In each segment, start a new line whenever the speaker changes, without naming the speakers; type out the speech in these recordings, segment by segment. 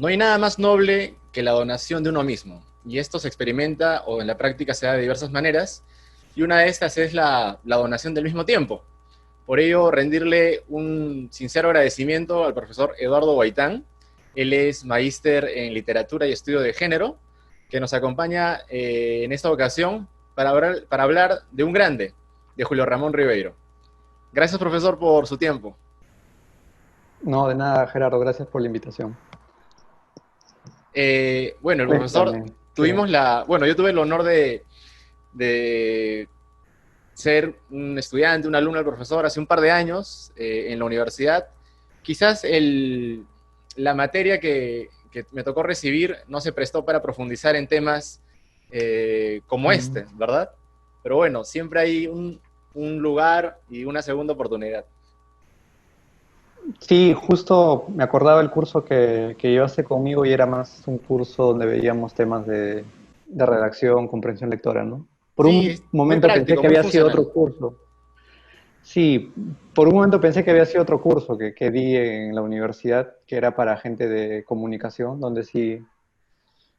No hay nada más noble que la donación de uno mismo, y esto se experimenta o en la práctica se da de diversas maneras, y una de estas es la donación del mismo tiempo. Por ello, rendirle un sincero agradecimiento al profesor Eduardo Guaitán. Él es magíster en literatura y estudio de género, que nos acompaña en esta ocasión para hablar de un grande, de Julio Ramón Ribeiro. Gracias, profesor, por su tiempo.
No, de nada, Gerardo, gracias por la invitación.
Bueno, el profesor,
Cuéntame, ¿qué?
bueno, yo tuve el honor de ser un estudiante, un alumno del profesor hace un par de años en la universidad. Quizás la materia que me tocó recibir no se prestó para profundizar en temas como
Mm,
este, ¿verdad? Pero bueno, siempre hay un lugar y una segunda oportunidad.
Sí, justo me acordaba el curso que llevaste conmigo y era más un curso donde veíamos temas de redacción, comprensión lectora, ¿no? Por
Sí,
un
es muy
momento pensé
práctico,
que
muy
había sido
funcional.
otro curso. Sí, por un momento pensé que había sido otro curso que di en la universidad, que era para gente de comunicación, donde sí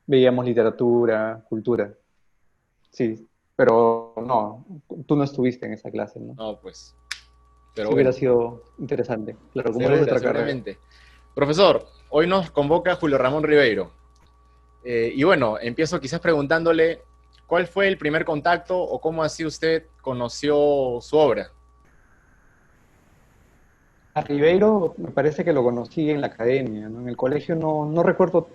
veíamos literatura, cultura. Sí, pero no, tú no estuviste en esa clase, ¿no?
No, pues, pero
Sí hubiera
bueno,
sido interesante. Claro, como eres de otra carrera.
seguramente. Profesor, hoy nos convoca Julio Ramón Ribeiro. Y bueno, empiezo quizás preguntándole cuál fue el primer contacto o cómo así usted conoció su obra.
A Ribeiro me parece que lo conocí en la academia, ¿no? En el colegio no recuerdo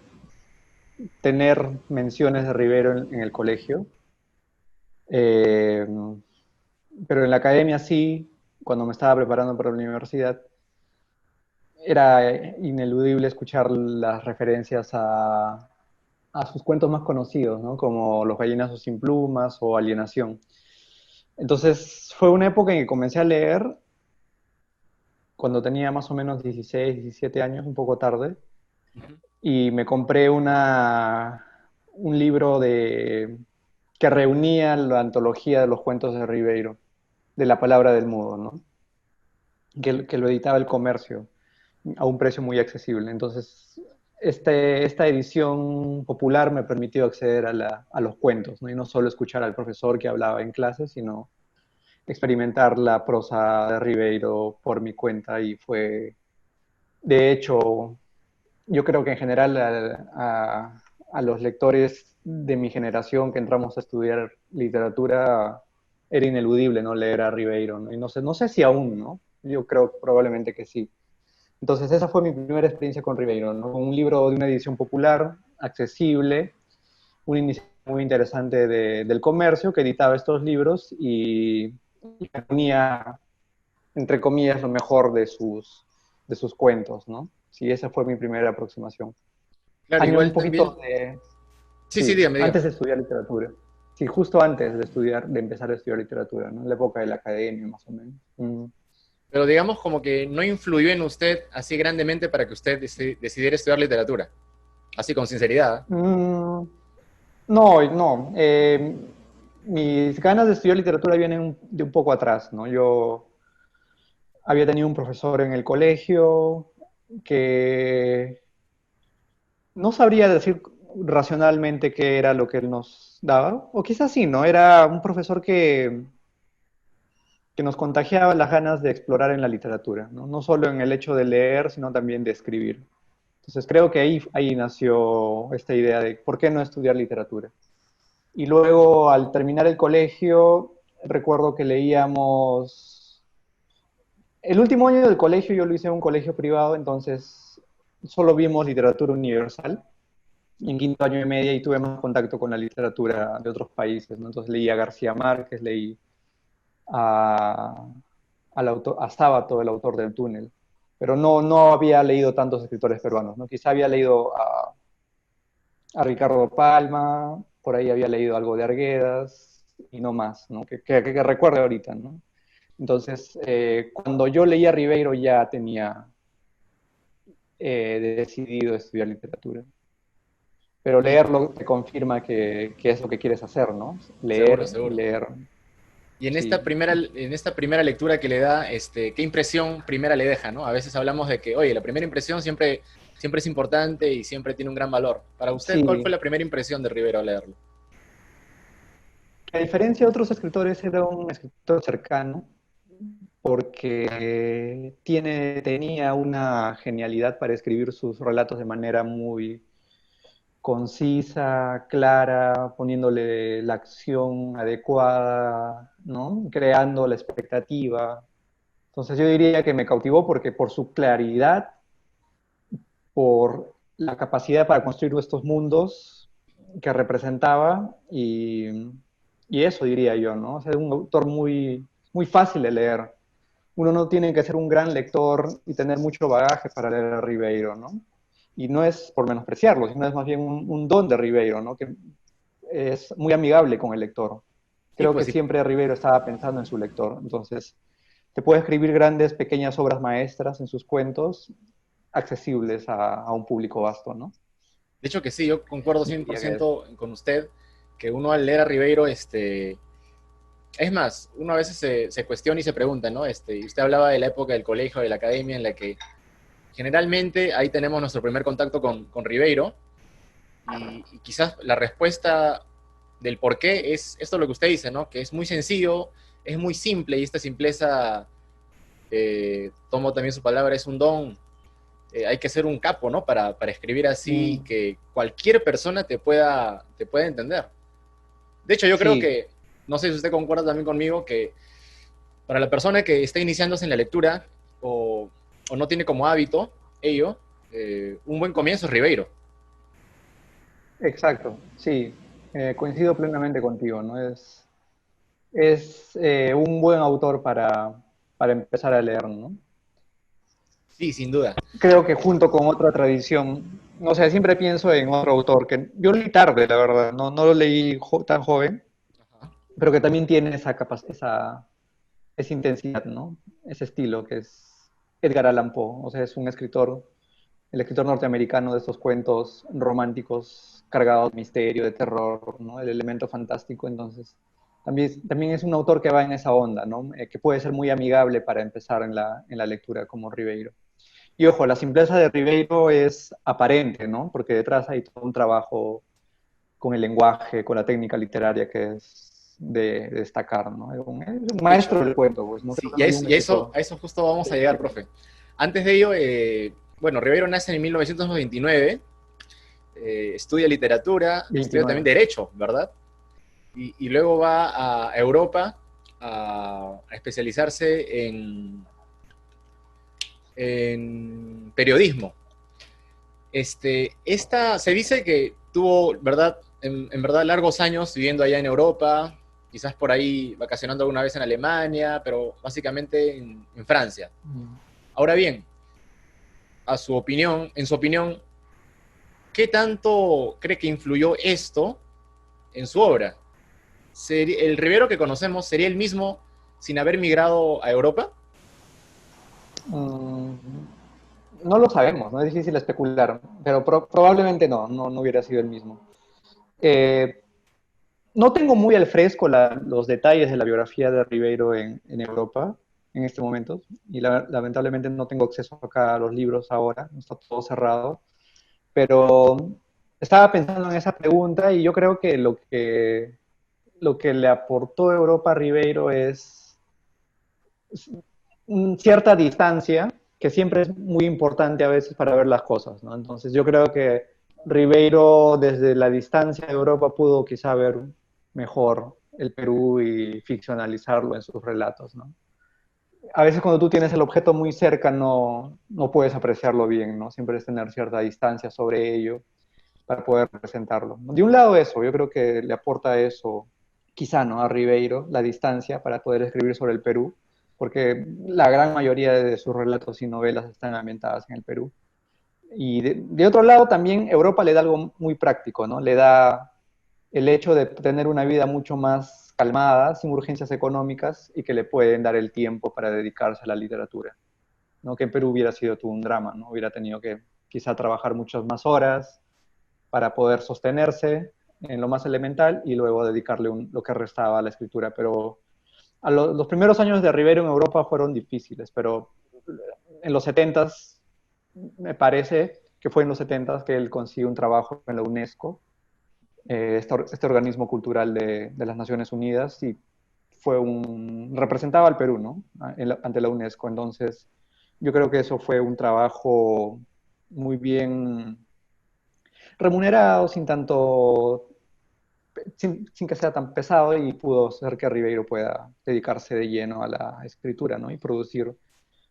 tener menciones de Ribeiro en el colegio, eh, pero en la academia sí, cuando me estaba preparando para la universidad, era ineludible escuchar las referencias a sus cuentos más conocidos, ¿no? Como Los gallinazos sin plumas o Alienación. Entonces fue una época en que comencé a leer cuando tenía más o menos 16, 17 años, un poco tarde, y me compré un libro que reunía la antología de los cuentos de Ribeiro, de la palabra del mudo, ¿no? Que lo editaba El Comercio a un precio muy accesible. Entonces, esta edición popular me permitió acceder a los cuentos, ¿no? Y no solo escuchar al profesor que hablaba en clase, sino experimentar la prosa de Ribeiro por mi cuenta y fue, de hecho, yo creo que en general a los lectores de mi generación que entramos a estudiar literatura era ineludible no leer a Ribeiro, ¿no? Y no sé si aún, ¿no? Yo creo probablemente que sí. Entonces esa fue mi primera experiencia con Ribeiro, ¿no? Un libro de una edición popular, accesible, una iniciativa muy interesante del comercio que editaba estos libros y ponía, entre comillas, lo mejor de sus cuentos, ¿no? Sí, esa fue mi primera aproximación.
Claro,
Año un
igual
poquito
también.
de,
Sí, sí,
sí,
dígame, dígame.
antes de estudiar literatura. Sí, justo antes de estudiar, de empezar a estudiar literatura, ¿no? En la época de la academia, más o menos.
Pero digamos como que no influyó en usted así grandemente para que usted decidiera estudiar literatura. Así con sinceridad.
Mm, no, no. Mis ganas de estudiar literatura vienen de un poco atrás, ¿no? Yo había tenido un profesor en el colegio que no sabría decir racionalmente qué era lo que él nos daba, o quizás sí, ¿no? Era un profesor que nos contagiaba las ganas de explorar en la literatura, ¿no? No solo en el hecho de leer, sino también de escribir. Entonces creo que ahí nació esta idea de por qué no estudiar literatura. Y luego, al terminar el colegio, recuerdo que leíamos. El último año del colegio yo lo hice en un colegio privado, entonces solo vimos literatura universal. Y en quinto año y media y tuve más contacto con la literatura de otros países, ¿no? Entonces leí a García Márquez, leí a, a Sábato, el autor del Túnel. Pero no había leído tantos escritores peruanos, ¿no? Quizá había leído a Ricardo Palma, por ahí había leído algo de Arguedas y no más, ¿no? Que recuerde ahorita, ¿no? Entonces, cuando yo leía a Ribeiro ya tenía decidido estudiar literatura. Pero
Y
leerlo te confirma que es lo que quieres hacer, ¿no?
seguro,
Leer y
seguro.
leer,
Y
sí.
en esta primera lectura que le da, ¿qué impresión primera le deja, no? A veces hablamos de que, oye, la primera impresión siempre siempre es importante y siempre tiene un gran valor. Para usted, ¿cuál fue
Sí,
la primera impresión de Rivero al leerlo?
a diferencia de otros escritores, era un escritor cercano porque tenía una genialidad para escribir sus relatos de manera muy concisa, clara, poniéndole la acción adecuada, ¿no? Creando la expectativa. Entonces yo diría que me cautivó porque por su claridad, por la capacidad para construir estos mundos que representaba y eso diría yo, ¿no? O sea, es un autor muy fácil de leer. Uno no tiene que ser un gran lector y tener mucho bagaje para leer a Ribeiro, ¿no? Y no es por menospreciarlo, sino es más bien un don de Ribeiro, ¿no? Que es muy amigable con el lector.
Sí,
Creo
pues
que
sí.
siempre Ribeiro estaba pensando en su lector. Entonces, te puede escribir grandes, pequeñas obras maestras en sus cuentos, accesibles a un público vasto, ¿no?
De hecho que sí, yo concuerdo
Yo
cien por
diría que es.
ciento con usted, que uno al leer a Ribeiro, es más, uno a veces se cuestiona y se pregunta, ¿no? Y usted hablaba de la época del colegio, de la academia, en la que generalmente ahí tenemos nuestro primer contacto con Ribeiro, y quizás la respuesta del por qué es esto lo que usted dice, ¿no? Que es muy sencillo, es muy simple, y esta simpleza, tomo también su palabra, es un don. Hay que ser un capo, ¿no? Para escribir así y
Mm,
que cualquier persona te pueda entender. De hecho, yo creo
sí,
que, no sé si usted concuerda también conmigo, que para la persona que está iniciándose en la lectura o no tiene como hábito ello, un buen comienzo es Ribeiro.
exacto, sí. Coincido plenamente contigo, ¿no? Es un buen autor para empezar a leer, ¿no?
Sí, sin duda.
Creo que junto con otra tradición, no sé, siempre pienso en otro autor que yo leí tarde, la verdad, no lo leí tan joven,
Ajá.
pero que también tiene esa intensidad, ¿no? Ese estilo que es Edgar Allan Poe, o sea, es un escritor, el escritor norteamericano de estos cuentos románticos cargados de misterio, de terror, ¿no? El elemento fantástico, entonces también es un autor que va en esa onda, ¿no? Que puede ser muy amigable para empezar en la lectura como Ribeiro. Y ojo, la simpleza de Ribeiro es aparente, ¿no? Porque detrás hay todo un trabajo con el lenguaje, con la técnica literaria que es de destacar, ¿no? Es un
De hecho,
maestro del cuento, pues no creo
sí,
que no hay un escritor.
a eso justo vamos a
Sí,
llegar, profe. Antes de ello, bueno, Ribeiro nace en 1929, estudia literatura, estudia también
29.
Derecho, ¿verdad? Y luego va a Europa a especializarse en periodismo. Se dice que tuvo, ¿verdad? En verdad, largos años viviendo allá en Europa, quizás por ahí vacacionando alguna vez en Alemania, pero básicamente en Francia.
Mm.
Ahora bien, en su opinión, ¿qué tanto cree que influyó esto en su obra? ¿El Rivero que conocemos sería el mismo sin haber migrado a Europa?
Mm, no lo sabemos, no es difícil especular, pero probablemente no hubiera sido el mismo. Eh, no tengo muy al fresco los detalles de la biografía de Ribeiro en Europa en este momento, y lamentablemente no tengo acceso acá a los libros ahora, está todo cerrado, pero estaba pensando en esa pregunta y yo creo que lo que le aportó Europa a Ribeiro es cierta distancia, que siempre es muy importante a veces para ver las cosas, ¿no? Entonces yo creo que Ribeiro desde la distancia de Europa pudo quizá ver mejor el Perú y ficcionalizarlo en sus relatos, ¿no? A veces cuando tú tienes el objeto muy cerca no puedes apreciarlo bien, ¿no? Siempre es tener cierta distancia sobre ello para poder presentarlo. De un lado eso, yo creo que le aporta eso, quizá, ¿no? A Ribeiro, la distancia para poder escribir sobre el Perú, porque la gran mayoría de sus relatos y novelas están ambientadas en el Perú. Y de otro lado también Europa le da algo muy práctico, ¿no? Le da el hecho de tener una vida mucho más calmada, sin urgencias económicas y que le pueden dar el tiempo para dedicarse a la literatura, ¿no? Que en Perú hubiera sido todo un drama, ¿no? Hubiera tenido que quizá trabajar muchas más horas, para poder sostenerse en lo más elemental y luego dedicarle lo que restaba a la escritura. Pero los primeros años de Rivero en Europa fueron difíciles, pero en los 70 me parece, que fue en los 70 que él consigue un trabajo en la UNESCO, este organismo cultural de las Naciones Unidas, y representaba al Perú, ¿no? Ante la UNESCO. Entonces, yo creo que eso fue un trabajo muy bien remunerado, sin que sea tan pesado, y pudo hacer que Ribeiro pueda dedicarse de lleno a la escritura, ¿no? Y producir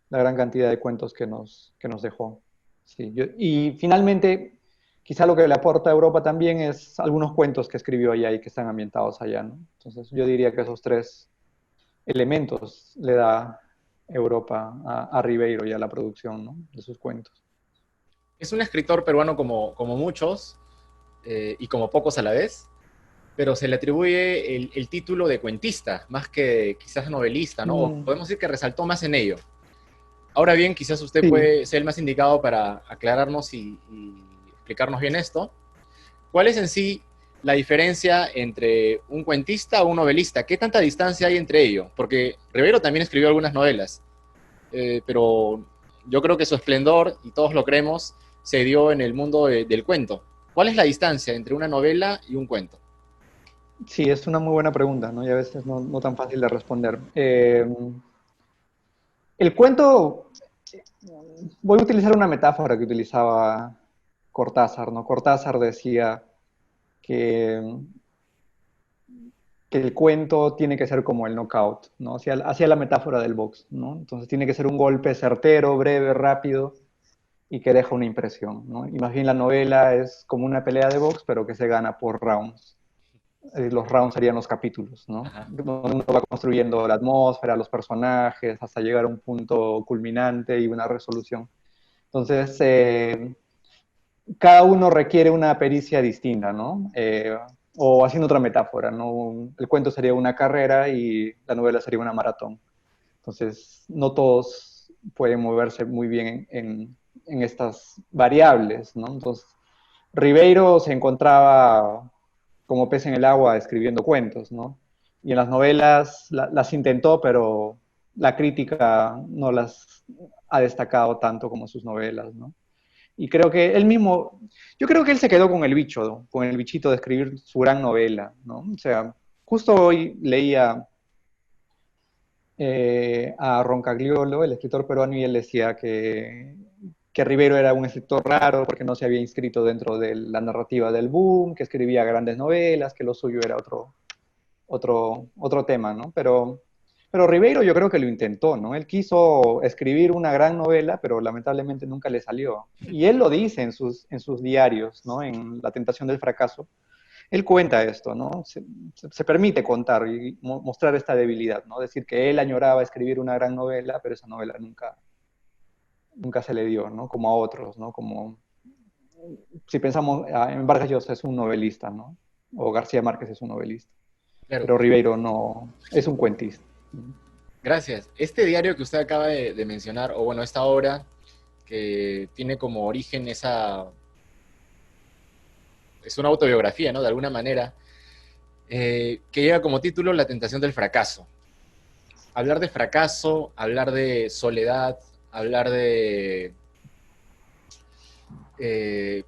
la gran cantidad de cuentos que nos dejó. Sí, y finalmente, quizá lo que le aporta a Europa también es algunos cuentos que escribió allá y que están ambientados allá, ¿no? Entonces, yo diría que esos tres elementos le da Europa a Ribeiro y a la producción, ¿no? De sus cuentos.
Es un escritor peruano como muchos, y como pocos a la vez, pero se le atribuye el título de cuentista, más que quizás novelista, ¿no? O
Mm,
podemos decir que resaltó más en ello. Ahora bien, quizás usted
sí,
puede ser el más indicado para aclararnos y explicarnos bien esto. ¿Cuál es en sí la diferencia entre un cuentista o un novelista? ¿Qué tanta distancia hay entre ellos? Porque Rivero también escribió algunas novelas, pero yo creo que su esplendor, y todos lo creemos, se dio en el mundo del cuento. ¿Cuál es la distancia entre una novela y un cuento?
sí, es una muy buena pregunta, ¿no? Y a veces no tan fácil de responder. El cuento, voy a utilizar una metáfora que utilizaba Cortázar, ¿no? Cortázar decía que, que el cuento tiene que ser como el knockout, ¿no? Hacía la metáfora del box, ¿no? Entonces tiene que ser un golpe certero, breve, rápido y que deja una impresión, ¿no? Y más bien la novela es como una pelea de box, pero que se gana por rounds. Los rounds serían los capítulos, ¿no?
Ajá.
Donde uno va construyendo la atmósfera, los personajes, hasta llegar a un punto culminante y una resolución. Entonces, cada uno requiere una pericia distinta, ¿no? O haciendo otra metáfora, ¿no? El cuento sería una carrera y la novela sería una maratón. Entonces, no todos pueden moverse muy bien en estas variables, ¿no? Entonces, Ribeiro se encontraba como pez en el agua escribiendo cuentos, ¿no? Y en las novelas las intentó, pero la crítica no las ha destacado tanto como sus novelas, ¿no? Y creo que él mismo, yo creo que él se quedó con el bicho, ¿no? Con el bichito de escribir su gran novela, ¿no? O sea, justo hoy leía a Roncagliolo, el escritor peruano, y él decía que Rivero era un escritor raro porque no se había inscrito dentro de la narrativa del boom, que escribía grandes novelas, que lo suyo era otro tema, ¿no? Pero Ribeiro yo creo que lo intentó, ¿no? Él quiso escribir una gran novela, pero lamentablemente nunca le salió. Y él lo dice en sus diarios, ¿no? En La tentación del fracaso. Él cuenta esto, ¿no? Se permite contar y mostrar esta debilidad, ¿no? Decir que él añoraba escribir una gran novela, pero esa novela nunca se le dio, ¿no? Como a otros, ¿no? Como si pensamos en Vargas Llosa es un novelista, ¿no? O García Márquez es un novelista,
Claro,
pero Ribeiro no, es un cuentista.
gracias. Este diario que usted acaba de mencionar, o bueno, esta obra que tiene como origen es una autobiografía, ¿no? De alguna manera, que lleva como título La tentación del fracaso. Hablar de fracaso, hablar de soledad, hablar de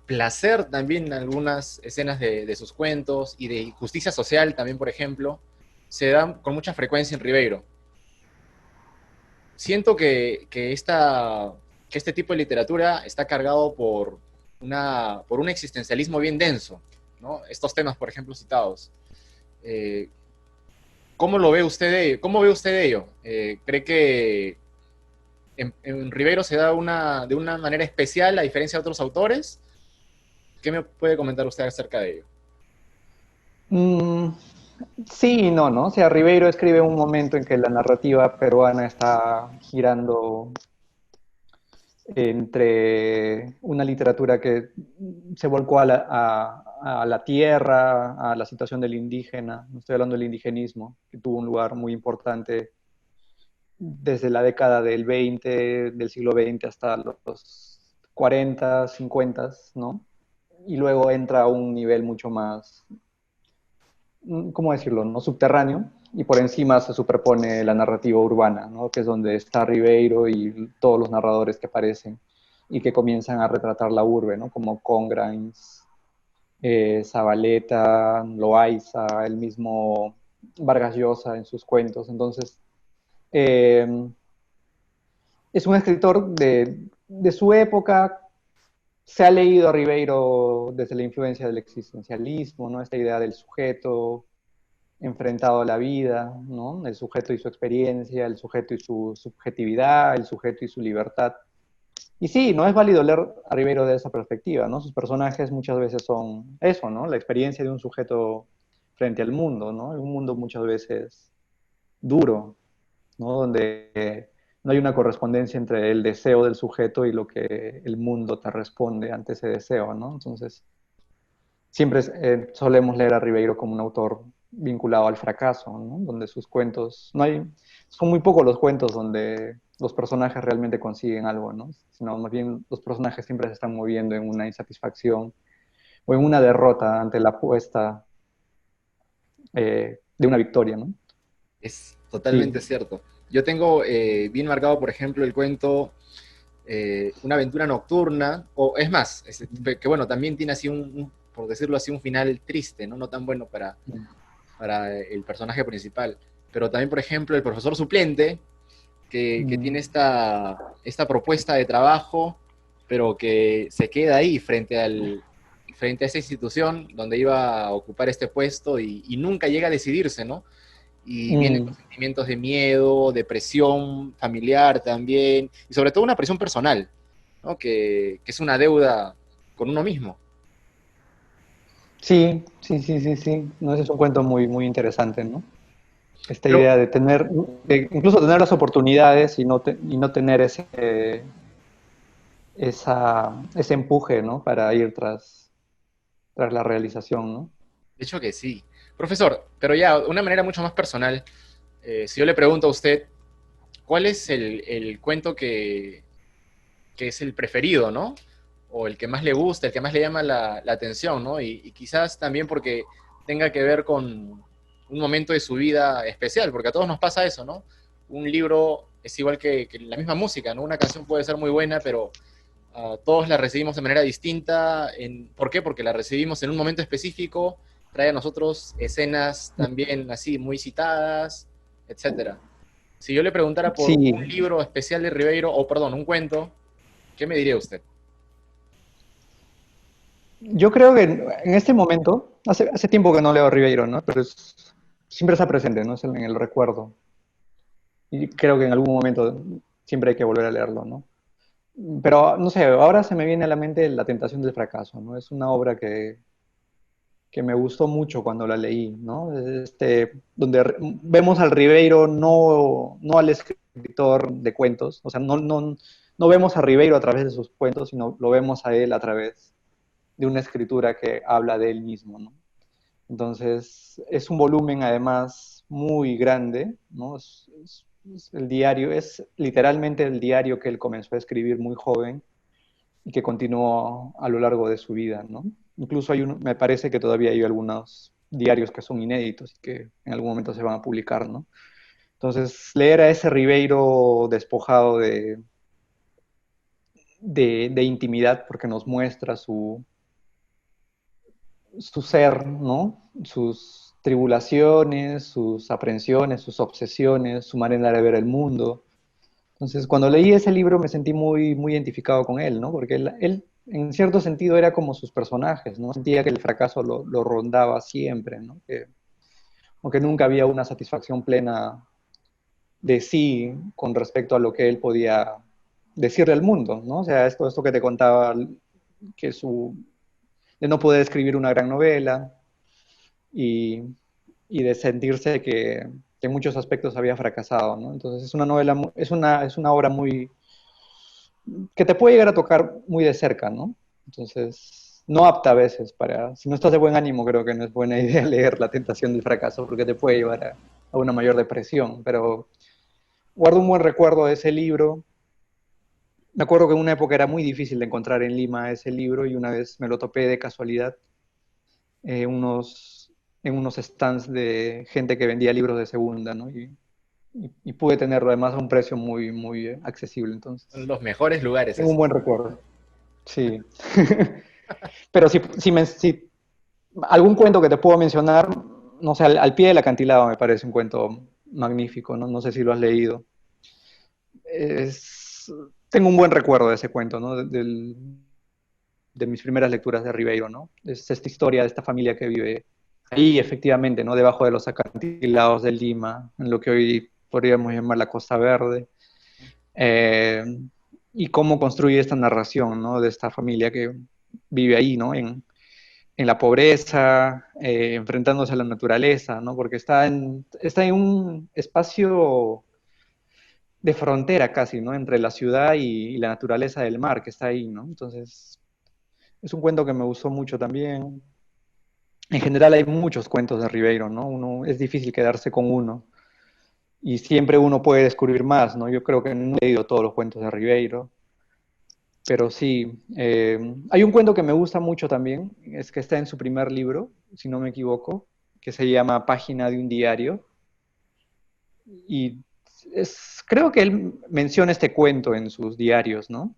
placer también en algunas escenas de sus cuentos y de justicia social también, por ejemplo, se dan con mucha frecuencia en Ribeiro. Siento que este tipo de literatura está cargado por un existencialismo bien denso, ¿no? Estos temas, por ejemplo, citados. Eh, ¿Cómo lo ve usted ¿Cómo ve usted ello? ¿Cree que en Ribeiro se da de una manera especial a diferencia de otros autores? ¿Qué me puede comentar usted acerca de ello?
Mm, sí y no, ¿no? O sea, Ribeiro escribe un momento en que la narrativa peruana está girando entre una literatura que se volcó a la tierra, a la situación del indígena, no estoy hablando del indigenismo, que tuvo un lugar muy importante desde la década del siglo XX hasta los 40, 50, ¿no? Y luego entra a un nivel mucho más, ¿cómo decirlo?, ¿no? Subterráneo, y por encima se superpone la narrativa urbana, ¿no? Que es donde está Ribeiro y todos los narradores que aparecen. y que comienzan a retratar la urbe, ¿no? Como Congrains, Zabaleta, Loaiza, el mismo Vargas Llosa en sus cuentos. Entonces, eh, es un escritor de su época. Se ha leído a Ribeiro desde la influencia del existencialismo, ¿no? Esta idea del sujeto enfrentado a la vida, ¿no? El sujeto y su experiencia, el sujeto y su subjetividad, el sujeto y su libertad. Y sí, no es válido leer a Ribeiro de esa perspectiva, ¿no? Sus personajes muchas veces son eso, ¿no? La experiencia de un sujeto frente al mundo, ¿no? Un mundo muchas veces duro, ¿no? Donde no hay una correspondencia entre el deseo del sujeto y lo que el mundo te responde ante ese deseo, ¿no? Entonces, siempre solemos leer a Ribeiro como un autor vinculado al fracaso, ¿no? Donde sus cuentos, no hay, son muy pocos los cuentos donde los personajes realmente consiguen algo, ¿no? Sino más bien los personajes siempre se están moviendo en una insatisfacción o en una derrota ante la apuesta de una victoria, ¿no?
Es
Sí.
totalmente cierto. Yo tengo bien marcado, por ejemplo, el cuento Una aventura nocturna, o es más, que bueno, también tiene así por decirlo así, un final triste, ¿no? No tan bueno para el personaje principal. Pero también, por ejemplo, el profesor suplente, que tiene
Mm,
esta propuesta de trabajo, pero que se queda ahí frente a esa institución donde iba a ocupar este puesto y nunca llega a decidirse, ¿no? Y vienen
mm.
los sentimientos de miedo, depresión familiar también, y sobre todo una presión personal, ¿no? Que es una deuda con uno mismo.
Sí, sí, sí, sí, sí. No, ese es un cuento muy, muy interesante, ¿no? Esta
Pero,
idea de tener, de incluso tener las oportunidades y no tener ese empuje, ¿no? Para ir tras la realización, ¿no?
de hecho que sí. Profesor, pero ya, de una manera mucho más personal, si yo le pregunto a usted, ¿cuál es el cuento que es el preferido, ¿no? O el que más le gusta, el que más le llama la atención, ¿no? Y quizás también porque tenga que ver con un momento de su vida especial, porque a todos nos pasa eso, ¿no? Un libro es igual que la misma música, ¿no? Una canción puede ser muy buena, pero todos la recibimos de manera distinta. ¿Por qué? Porque la recibimos en un momento específico, trae a nosotros escenas también así, muy citadas, etcétera. Si yo le preguntara por
Sí,
un libro especial de Ribeiro, o perdón, un cuento, ¿qué me diría usted?
yo creo que en este momento, hace tiempo que no leo a Ribeiro, ¿no? Pero siempre está presente, ¿no? Es en el recuerdo. Y creo que en algún momento siempre hay que volver a leerlo, ¿no? Pero, no sé, ahora se me viene a la mente La tentación del fracaso, ¿no? Es una obra que me gustó mucho cuando la leí, ¿no? Donde vemos al Ribeiro no al escritor de cuentos, o sea, no vemos a Ribeiro a través de sus cuentos, sino lo vemos a él a través de una escritura que habla de él mismo, ¿no? Entonces, es un volumen además muy grande, ¿no? Es el diario, es literalmente el diario que él comenzó a escribir muy joven y que continuó a lo largo de su vida, ¿no? Incluso me parece que todavía hay algunos diarios que son inéditos y que en algún momento se van a publicar, ¿no? Entonces, leer a ese Ribeiro despojado de intimidad, porque nos muestra su ser, ¿no? Sus tribulaciones, sus aprensiones, sus obsesiones, su manera de ver el mundo. Entonces, cuando leí ese libro me sentí muy, muy identificado con él, ¿no? Porque él, en cierto sentido, era como sus personajes, ¿no? Sentía que el fracaso lo rondaba siempre, ¿no? Aunque nunca había una satisfacción plena de sí con respecto a lo que él podía decirle al mundo, ¿no? O sea, esto que te contaba, que de no poder escribir una gran novela y, y de sentirse que en muchos aspectos había fracasado, ¿no? Entonces es una novela, es una obra muy, que te puede llegar a tocar muy de cerca, ¿no? Entonces, no apta a veces si no estás de buen ánimo, creo que no es buena idea leer La tentación del fracaso porque te puede llevar a una mayor depresión, pero guardo un buen recuerdo de ese libro. Me acuerdo que en una época era muy difícil de encontrar en Lima ese libro y una vez me lo topé de casualidad eh, unos, en unos stands de gente que vendía libros de segunda, ¿no? y pude tenerlo además a un precio muy, muy accesible.
Son
Entonces,
los mejores lugares
tengo un
esos.
buen recuerdo. Sí. Pero si algún cuento que te puedo mencionar, no sé, al pie del acantilado me parece un cuento magnífico, ¿no? No sé si lo has leído. Es, tengo un buen recuerdo de ese cuento, ¿no? De mis primeras lecturas de Ribeiro, ¿no? Es esta historia de esta familia que vive ahí, efectivamente, ¿no? Debajo de los acantilados de Lima, en lo que hoy podríamos llamar la Costa Verde, eh, y cómo construye esta narración, ¿no? De esta familia que vive ahí, ¿no? En la pobreza, enfrentándose a la naturaleza, ¿no? Porque está en un espacio de frontera casi, ¿no? Entre la ciudad y la naturaleza del mar que está ahí, ¿no? Entonces, es un cuento que me gustó mucho también. En general hay muchos cuentos de Ribeiro, ¿no? Es difícil quedarse con uno y siempre uno puede descubrir más, ¿no? Yo creo que no he leído todos los cuentos de Ribeiro, pero sí. Hay un cuento que me gusta mucho también, es que está en su primer libro, si no me equivoco, que se llama Página de un diario, y creo que él menciona este cuento en sus diarios, ¿no?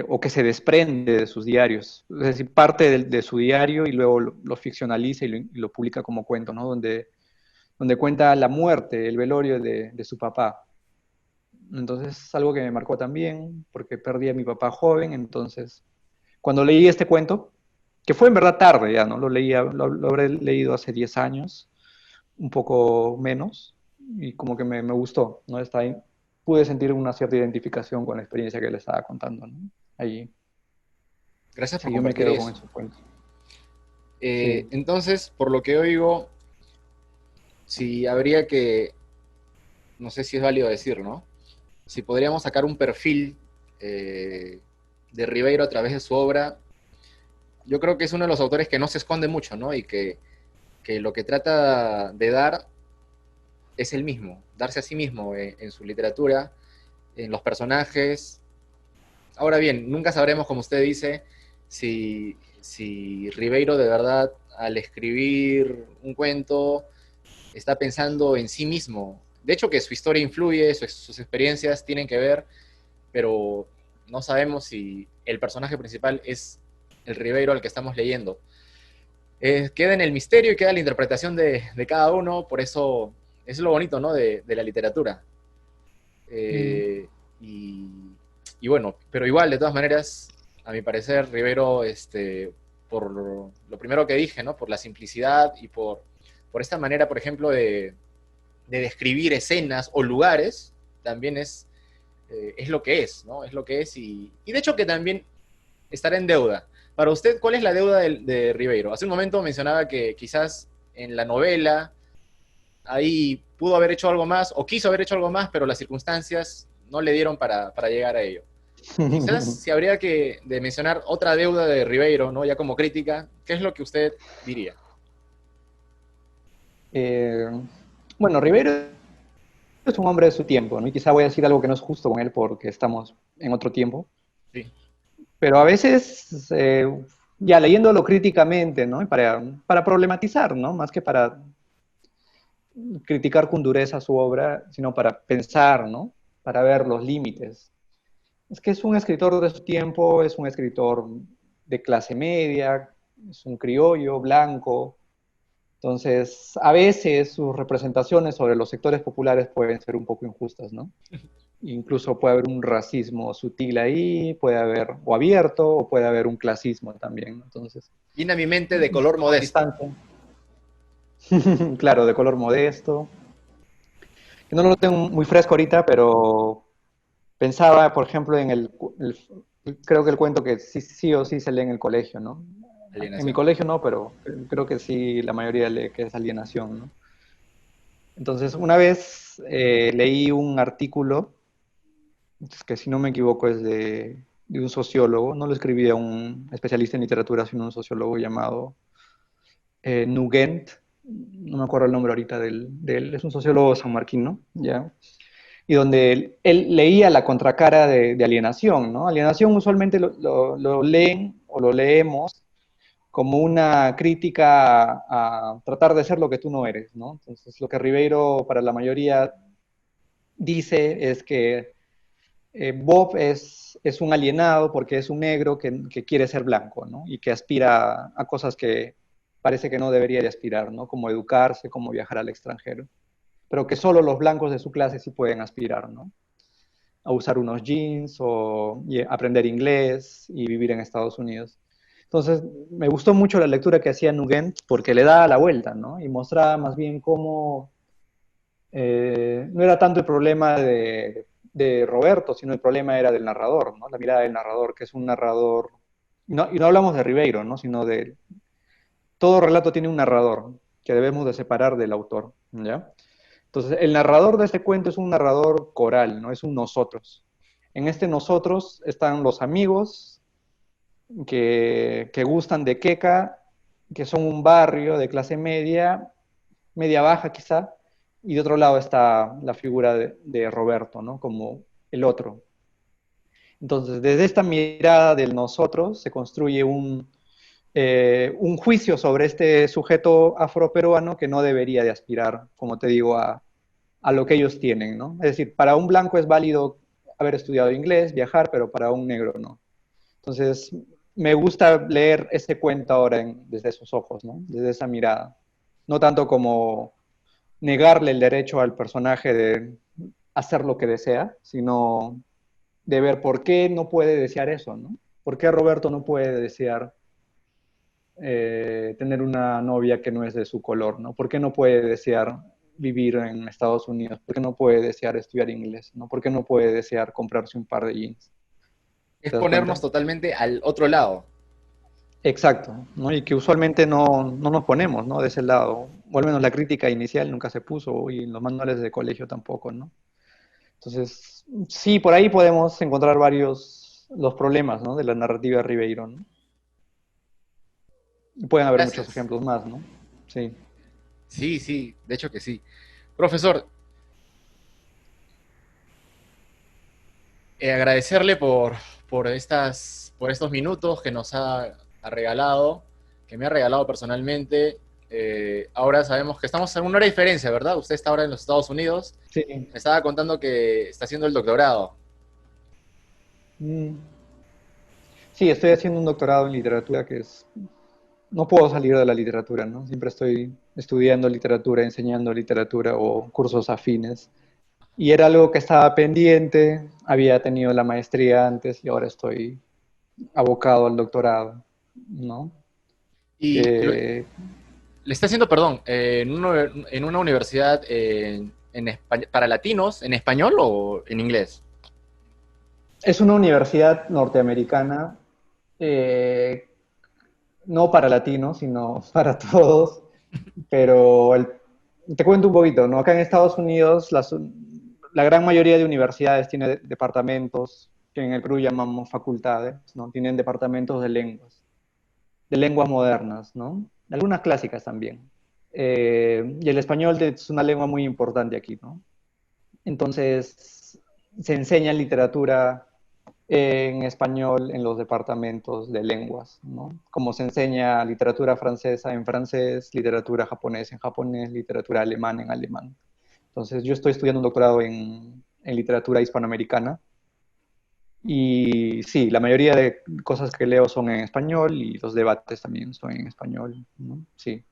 O que se desprende de sus diarios, es decir, parte de su diario y luego lo ficcionaliza y lo publica como cuento, ¿no? Donde cuenta la muerte, el velorio de su papá. Entonces es algo que me marcó también, porque perdí a mi papá joven, entonces cuando leí este cuento, que fue en verdad tarde ya, ¿no? Lo habré leído hace 10 años, un poco menos, y como que me gustó, ¿no? Está ahí. Pude sentir una cierta identificación con la experiencia que le estaba contando, ¿no? Allí.
Gracias por
Sí, yo me
compartir
quedo con
eso.
esos cuentos. Sí.
Entonces, por lo que oigo, si habría que, no sé si es válido decir, ¿no? Si podríamos sacar un perfil eh, de Ribeiro a través de su obra, yo creo que es uno de los autores que no se esconde mucho, ¿no? Y que lo que trata de dar es el mismo, darse a sí mismo en su literatura, en los personajes. Ahora bien, nunca sabremos, como usted dice, si Ribeiro de verdad al escribir un cuento está pensando en sí mismo. De hecho, que su historia influye, sus experiencias tienen que ver, pero no sabemos si el personaje principal es el Ribeiro al que estamos leyendo. Queda en el misterio y queda la interpretación de cada uno, por eso es lo bonito, ¿no? De la literatura.
Mm.
Eh, y, y, bueno, pero igual, de todas maneras, a mi parecer, Rivero, por lo primero que dije, ¿no? Por la simplicidad y por esta manera, por ejemplo, de describir escenas o lugares, también es lo que es, ¿no? Es lo que es y de hecho que también estará en deuda. Para usted, ¿cuál es la deuda de Ribeiro? Hace un momento mencionaba que quizás en la novela ahí pudo haber hecho algo más o quiso haber hecho algo más, pero las circunstancias no le dieron para llegar a ello. Quizás si habría que de mencionar otra deuda de Ribeiro, ¿no? Ya como crítica, ¿qué es lo que usted diría?
Eh, bueno, Rivero es un hombre de su tiempo, ¿no? Y quizá voy a decir algo que no es justo con él porque estamos en otro tiempo,
Sí.
pero a veces, ya leyéndolo críticamente, ¿no? Para problematizar, ¿no? Más que para criticar con dureza su obra, sino para pensar, ¿no? Para ver los límites. Es que es un escritor de su tiempo, es un escritor de clase media, es un criollo blanco. Entonces, a veces sus representaciones sobre los sectores populares pueden ser un poco injustas, ¿no? Incluso puede haber un racismo sutil ahí, puede haber, o abierto, o puede haber un clasismo también, ¿no? Entonces,
Viene a mi mente de color
tomo
modesto.
distancia. Claro, de color modesto. Que no lo tengo muy fresco ahorita, pero pensaba, por ejemplo, en creo que el cuento que sí, sí o sí se lee en el colegio, ¿no? En mi
Alienación.
colegio no, pero creo que sí, la mayoría lee que es Alienación, ¿no? Entonces, una vez leí un artículo, que si no me equivoco es de un sociólogo, no lo escribía un especialista en literatura, sino un sociólogo llamado Nugent, no me acuerdo el nombre ahorita de él, es un sociólogo sanmarquino, ¿ya? Y donde él leía la contracara de Alienación, ¿no? Alienación usualmente lo leen o lo leemos como una crítica a tratar de ser lo que tú no eres, ¿no? Entonces, lo que Ribeiro para la mayoría dice es que Bob es un alienado porque es un negro que quiere ser blanco, ¿no? Y que aspira a cosas que parece que no debería de aspirar, ¿no? Como educarse, como viajar al extranjero, pero que solo los blancos de su clase sí pueden aspirar, ¿no? A usar unos jeans o aprender inglés y vivir en Estados Unidos. Entonces, me gustó mucho la lectura que hacía Nugent porque le daba la vuelta, ¿no? Y mostraba más bien cómo no era tanto el problema de Roberto, sino el problema era del narrador, ¿no? La mirada del narrador, que es un narrador, y no hablamos de Ribeiro, ¿no? Sino de, todo relato tiene un narrador que debemos de separar del autor, ¿ya? Entonces, el narrador de este cuento es un narrador coral, ¿no? Es un nosotros. En este nosotros están los amigos que gustan de Queca, que son un barrio de clase media, media baja quizá, y de otro lado está la figura de Roberto, ¿no? Como el otro. Entonces, desde esta mirada del nosotros se construye un juicio sobre este sujeto afroperuano que no debería de aspirar, como te digo, a lo que ellos tienen, ¿no? Es decir, para un blanco es válido haber estudiado inglés, viajar, pero para un negro no. Entonces, me gusta leer este cuento ahora desde esos ojos, ¿no? Desde esa mirada. No tanto como negarle el derecho al personaje de hacer lo que desea, sino de ver por qué no puede desear eso, ¿no? ¿Por qué Roberto no puede desear tener una novia que no es de su color, ¿no? ¿Por qué no puede desear vivir en Estados Unidos? ¿Por qué no puede desear estudiar inglés? ¿No? ¿Por qué no puede desear comprarse un par de jeans?
Es
¿Te das
ponernos
cuenta?
totalmente al otro lado.
Exacto, ¿no? Y que usualmente no nos ponemos, ¿no? De ese lado. O al menos la crítica inicial nunca se puso y en los manuales de colegio tampoco, ¿no? Entonces, sí, por ahí podemos encontrar varios los problemas, ¿no? De la narrativa Ribeiro, ¿no? Y pueden haber muchos
Gracias.
ejemplos más, ¿no? Sí.
Sí, sí, de hecho que sí. Profesor, agradecerle por estos minutos que nos ha regalado, que me ha regalado personalmente. Ahora sabemos que estamos en una hora de diferencia, ¿verdad? Usted está ahora en los Estados Unidos.
Sí.
Me estaba contando que está haciendo el doctorado.
Mm. Sí, estoy haciendo un doctorado en literatura que es... No puedo salir de la literatura, ¿no? Siempre estoy estudiando literatura, enseñando literatura o cursos afines. Y era algo que estaba pendiente, había tenido la maestría antes y ahora estoy abocado al doctorado, ¿no?
Y
Que
le está haciendo, perdón, en una universidad para latinos, ¿en español o en inglés?
es una universidad norteamericana, eh, no para latinos, sino para todos, pero te cuento un poquito, ¿no? Acá en Estados Unidos la gran mayoría de universidades tiene departamentos que en el Perú llamamos facultades, ¿no? Tienen departamentos de lenguas modernas, ¿no? Algunas clásicas también. Y el español es una lengua muy importante aquí, ¿no? Entonces, se enseña literatura en español en los departamentos de lenguas, ¿no? Como se enseña literatura francesa en francés, literatura japonesa en japonés, literatura alemana en alemán. Entonces, yo estoy estudiando un doctorado en literatura hispanoamericana y sí, la mayoría de cosas que leo son en español y los debates también son en español, ¿no? Sí.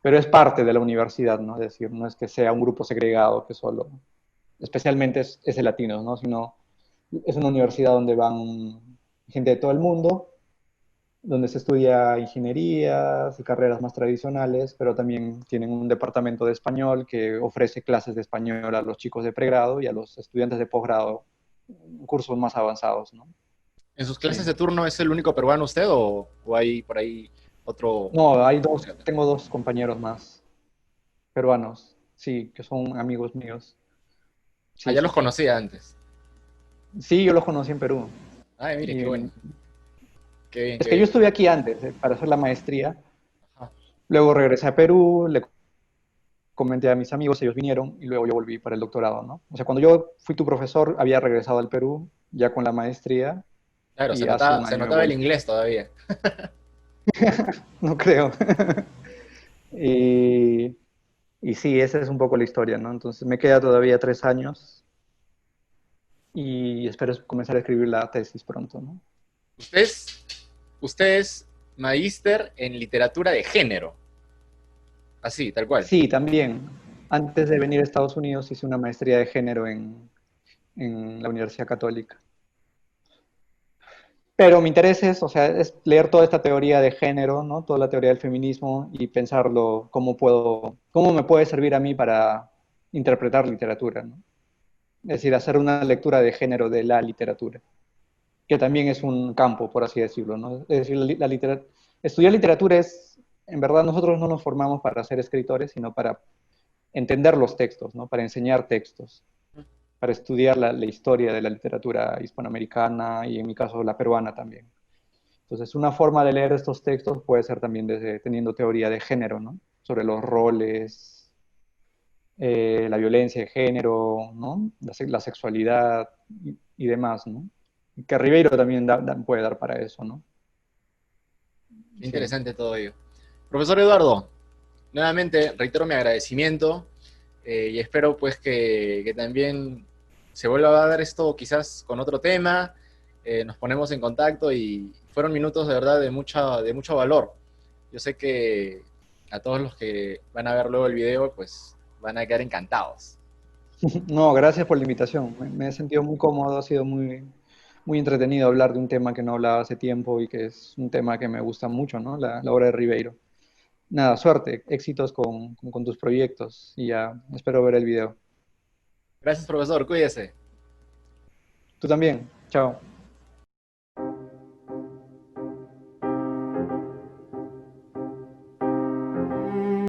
Pero es parte de la universidad, ¿no? Es decir, no es que sea un grupo segregado que solo, especialmente es de latinos, ¿no? Sino es una universidad donde van gente de todo el mundo, donde se estudia ingenierías y carreras más tradicionales, pero también tienen un departamento de español que ofrece clases de español a los chicos de pregrado y a los estudiantes de posgrado, cursos más avanzados, ¿no?
¿En sus clases
Sí.
de turno es el único peruano usted o hay por ahí otro?
No, tengo dos compañeros más peruanos, sí, que son amigos míos.
Ah,
Sí,
ya
sí,
los
sí.
conocía antes.
Sí, yo los conocí en Perú.
Ay, mire, qué
Y
bueno. Qué bien,
es
qué
que yo
bien.
estuve aquí antes, para hacer la maestría.
Ajá.
Luego regresé a Perú, le comenté a mis amigos, ellos vinieron y luego yo volví para el doctorado, ¿no? O sea, cuando yo fui tu profesor, había regresado al Perú ya con la maestría
Claro,
y hace un
se
año
notaba el
volví.
inglés todavía.
No creo. Y, y sí, esa es un poco la historia, ¿no? Entonces me queda todavía 3 años y espero comenzar a escribir la tesis pronto, ¿no?
Usted es, usted es magíster en literatura de género, así, tal cual.
Sí, también. Antes de venir a Estados Unidos hice una maestría de género en la Universidad Católica. Pero mi interés es, o sea, es leer toda esta teoría de género, ¿no? Toda la teoría del feminismo y pensarlo cómo me puede servir a mí para interpretar literatura, ¿no? Es decir, hacer una lectura de género de la literatura, que también es un campo, por así decirlo, ¿no? Es decir, estudiar literatura es, en verdad, nosotros no nos formamos para ser escritores, sino para entender los textos, ¿no? Para enseñar textos, para estudiar la historia de la literatura hispanoamericana y en mi caso la peruana también. Entonces, una forma de leer estos textos puede ser también desde teniendo teoría de género, ¿no? Sobre los roles, la violencia de género, ¿no? La sexualidad y demás, ¿no? Que Ribeiro también puede dar para eso, ¿no? Sí.
Interesante todo ello. Profesor Eduardo, nuevamente reitero mi agradecimiento y espero pues que también se vuelva a dar esto quizás con otro tema, nos ponemos en contacto y fueron minutos de verdad de mucho valor. Yo sé que a todos los que van a ver luego el video pues van a quedar encantados.
No, gracias por la invitación. Me he sentido muy cómodo, ha sido muy entretenido hablar de un tema que no hablaba hace tiempo y que es un tema que me gusta mucho, ¿no? La obra de Ribeiro. Nada, suerte, éxitos con tus proyectos y ya espero ver el video.
Gracias profesor, cuídese.
Tú también, chao.